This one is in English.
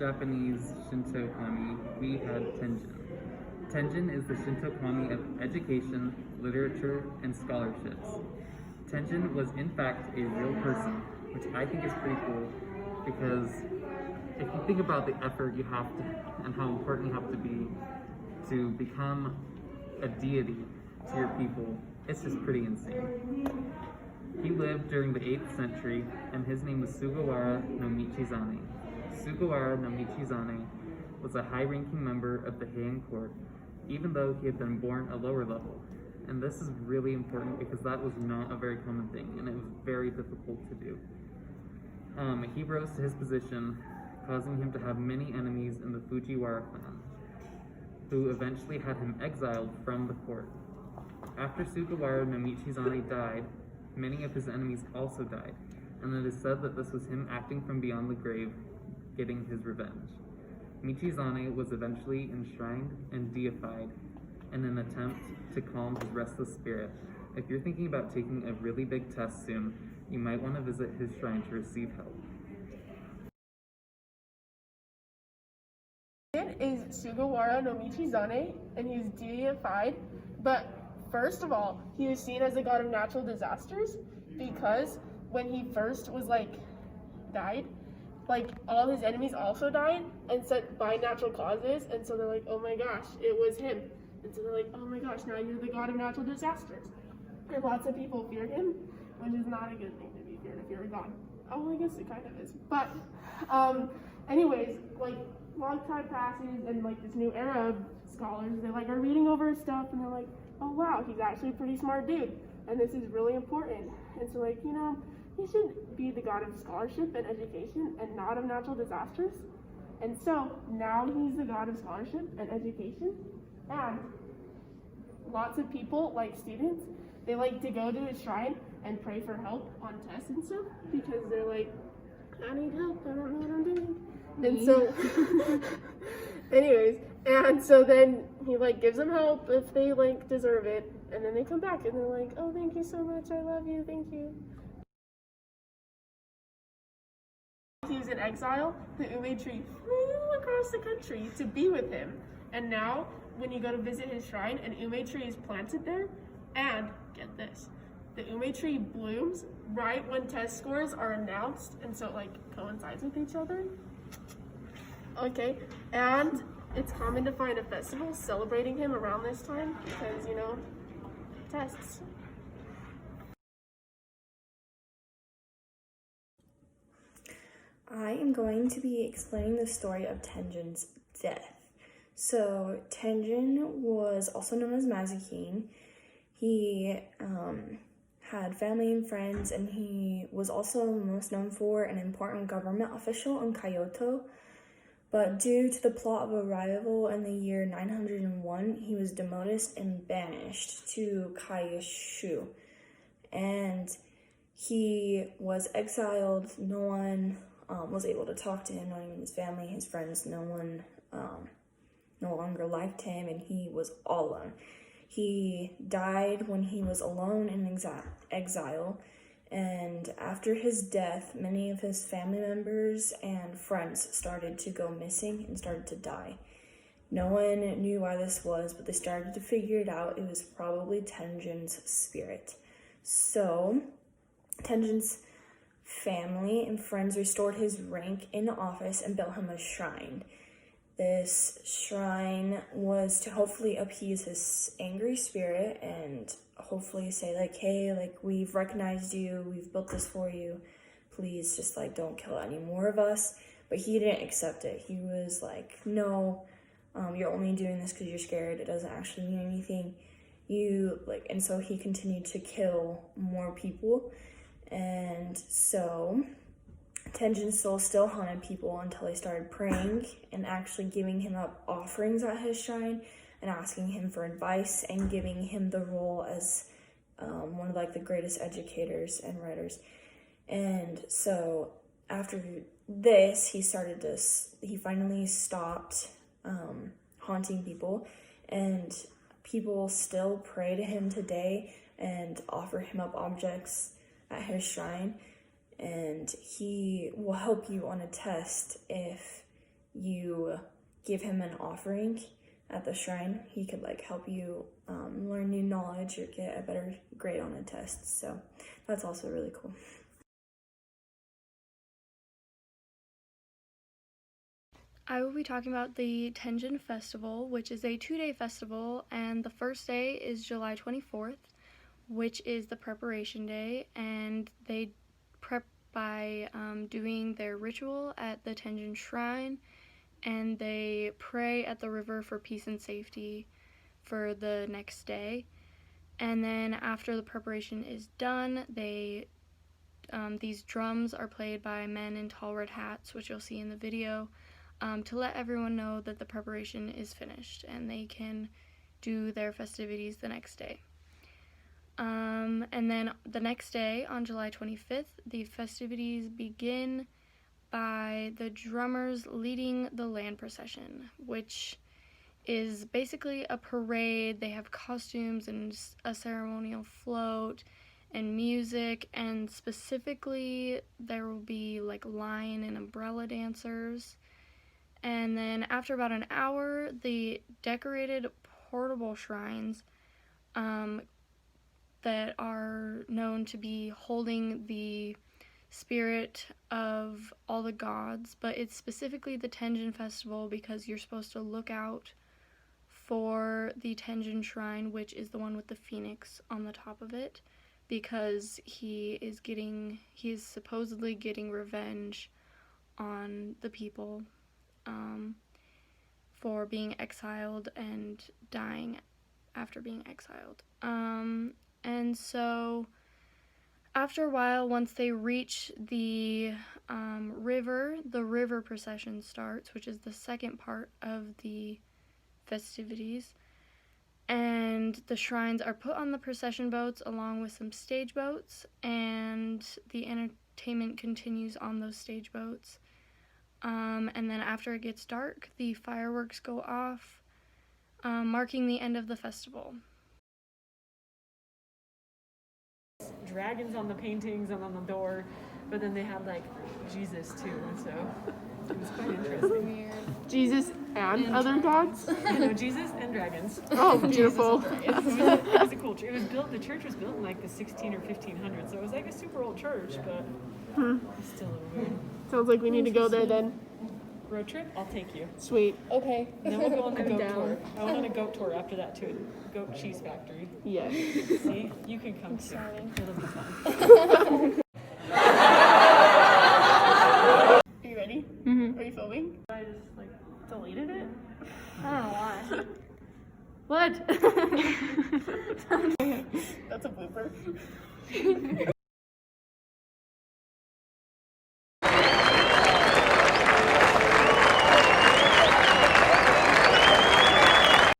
Japanese Shinto kami, we had Tenjin. Tenjin is the Shinto kami of education, literature, and scholarships. Tenjin was in fact a real person, which I think is pretty cool because if you think about the effort you have to and how important you have to be to become a deity to your people, it's just pretty insane. He lived during the 8th century, and his name was Sugawara no Michizane. Sugawara no Michizane was a high-ranking member of the Heian court, even though he had been born a lower level. And this is really important because that was not a very common thing, and it was very difficult to do. He rose to his position, causing him to have many enemies in the Fujiwara clan, who eventually had him exiled from the court. After Sugawara no Michizane died, many of his enemies also died, and it is said that this was him acting from beyond the grave, getting his revenge. Michizane was eventually enshrined and deified in an attempt to calm his restless spirit. If you're thinking about taking a really big test soon, you might want to visit his shrine to receive help. Is Sugawara no Michizane, and he's deified, but first of all, he is seen as a god of natural disasters because when he first was died, all his enemies also died and said by natural causes, and so they're like, oh my gosh, it was him. And so they're like, oh my gosh, now you're the god of natural disasters. And lots of people feared him, which is not a good thing to be feared if you're a god. Oh, I guess it kind of is. But anyways, long time passes and this new era of scholars, they are reading over his stuff and they're like, oh wow, he's actually a pretty smart dude, and this is really important. And so he should be the god of scholarship and education and not of natural disasters. And so now he's the god of scholarship and education, and lots of people, students, they like to go to his shrine and pray for help on tests and stuff because they're like, I need help, I don't know what I'm doing. And so anyways, and so then he gives them help if they deserve it, and then they come back and they're like, oh, thank you so much, I love you, thank you. He was in exile, the ume tree flew across the country to be with him, and now when you go to visit his shrine, an ume tree is planted there, and get this, the ume tree blooms right when test scores are announced, and so it coincides with each other. Okay, and it's common to find a festival celebrating him around this time because, tests. I am going to be explaining the story of Tenjin's death. So Tenjin was also known as Mazikeen. He had family and friends, and he was also most known for an important government official in Kyoto. But due to the plot of a rival in the year 901, he was demoted and banished to Kyushu. And he was exiled. No one was able to talk to him, not even his family, his friends. No one no longer liked him, and he was all alone. He died when he was alone in exile. And after his death, many of his family members and friends started to go missing and started to die. No one knew why this was, but they started to figure it out. It was probably Tenjin's spirit. So Tenjin's family and friends restored his rank in the office and built him a shrine. This shrine was to hopefully appease his angry spirit and hopefully say hey, we've recognized you, we've built this for you, please just don't kill any more of us. But he didn't accept it. He was like, no, you're only doing this because you're scared, it doesn't actually mean anything. And so he continued to kill more people. And so Tenjin's soul still haunted people until they started praying and actually giving him up offerings at his shrine and asking him for advice and giving him the role as one of the greatest educators and writers. And so after this, he finally stopped haunting people, and people still pray to him today and offer him up objects at his shrine. And he will help you on a test if you give him an offering at the shrine, he could like help you learn new knowledge or get a better grade on a test. So that's also really cool. I will be talking about the Tenjin Festival, which is a 2-day festival, and the first day is July 24th, which is the preparation day, and they prep by doing their ritual at the Tenjin Shrine, and they pray at the river for peace and safety for the next day. And then after the preparation is done, these drums are played by men in tall red hats, which you'll see in the video, to let everyone know that the preparation is finished and they can do their festivities the next day. And then the next day, on July 25th, the festivities begin by the drummers leading the land procession, which is basically a parade. They have costumes and a ceremonial float and music, and specifically there will be like lion and umbrella dancers. And then after about an hour, the decorated portable shrines that are known to be holding the spirit of all the gods, but it's specifically the Tenjin Festival because you're supposed to look out for the Tenjin Shrine, which is the one with the phoenix on the top of it, because he is supposedly getting revenge on the people for being exiled and dying after being exiled. And so after a while, once they reach the river procession starts, which is the second part of the festivities, and the shrines are put on the procession boats along with some stage boats, and the entertainment continues on those stage boats. And then after it gets dark, the fireworks go off, marking the end of the festival. Dragons on the paintings and on the door, but then they had like Jesus too, so it was quite interesting. Jesus and other gods? No, Jesus and dragons. Oh, beautiful. It was a cool church. The church was built in like the 16 or 1500s, so it was like a super old church, but it's still a little weird. Sounds like we need to go there then. Road trip? I'll take you. Sweet. Okay. And then we'll go on the goat tour. I went on a goat tour after that to a goat cheese factory. Yeah. See? You can come too. It'll be fun. Are you ready? Are you filming? I just like deleted it. I don't know why. What? That's a blooper.